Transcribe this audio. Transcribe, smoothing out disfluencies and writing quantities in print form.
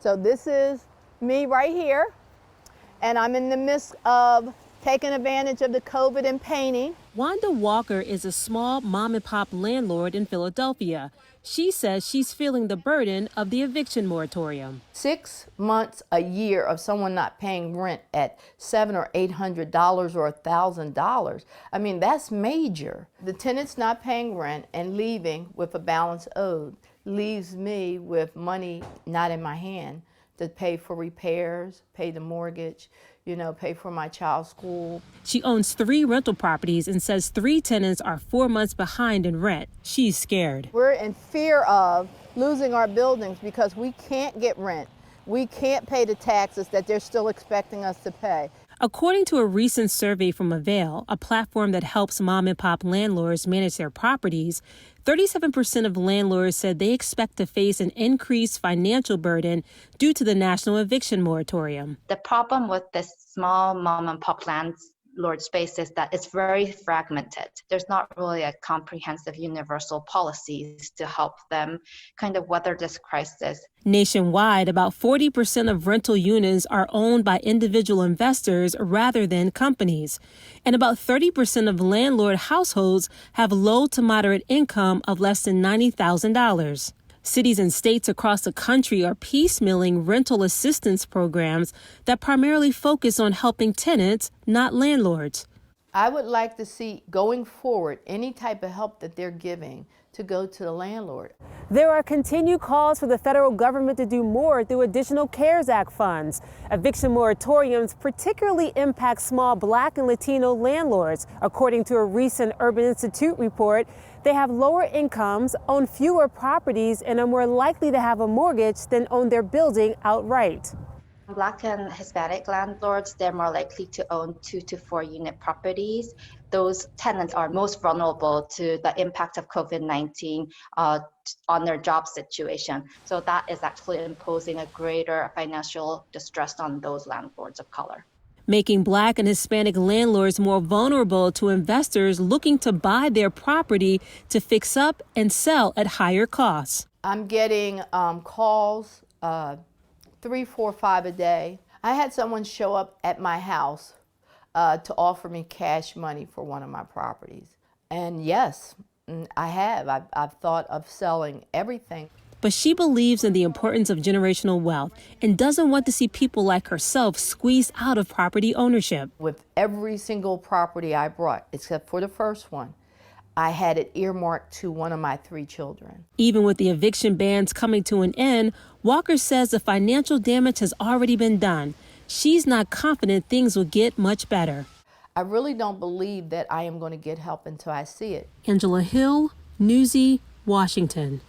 So this is me right here, and I'm in the midst of taking advantage of the COVID and painting. Wanda Walker is a small mom-and-pop landlord in Philadelphia. She says she's feeling the burden of the eviction moratorium. 6 months, a year of someone not paying rent at $700 or $800 or $1,000. I mean, that's major. The tenant's not paying rent and leaving with a balance owed leaves me with money not in my hand to pay for repairs, pay the mortgage, pay for my child's school. She owns 3 rental properties and says 3 tenants are 4 months behind in rent. She's scared. We're in fear of losing our buildings because we can't get rent. We can't pay the taxes that they're still expecting us to pay. According to a recent survey from Avail, a platform that helps mom-and-pop landlords manage their properties, 37% of landlords said they expect to face an increased financial burden due to the national eviction moratorium. The problem with this small mom-and-pop landlord space is that it's very fragmented. There's not really a comprehensive universal policies to help them kind of weather this crisis. Nationwide, about 40% of rental units are owned by individual investors rather than companies. And about 30% of landlord households have low to moderate income of less than $90,000. Cities and states across the country are piecemealing rental assistance programs that primarily focus on helping tenants, not landlords. I would like to see, going forward, any type of help that they're giving to go to the landlord. There are continued calls for the federal government to do more through additional CARES Act funds. Eviction moratoriums particularly impact small Black and Latino landlords. According to a recent Urban Institute report, they have lower incomes, own fewer properties, and are more likely to have a mortgage than own their building outright. Black and Hispanic landlords, they're more likely to own 2 to 4 unit properties. Those tenants are most vulnerable to the impact of COVID-19 on their job situation. So that is actually imposing a greater financial distress on those landlords of color, making Black and Hispanic landlords more vulnerable to investors looking to buy their property to fix up and sell at higher costs. I'm getting calls 3, 4, 5 a day. I had someone show up at my house to offer me cash money for one of my properties. And yes, I have. I've thought of selling everything. But she believes in the importance of generational wealth and doesn't want to see people like herself squeezed out of property ownership. With every single property I brought, except for the first one, I had it earmarked to one of my 3 children. Even with the eviction bans coming to an end, Walker says the financial damage has already been done. She's not confident things will get much better. I really don't believe that I am going to get help until I see it. Angela Hill, Newsy, Washington.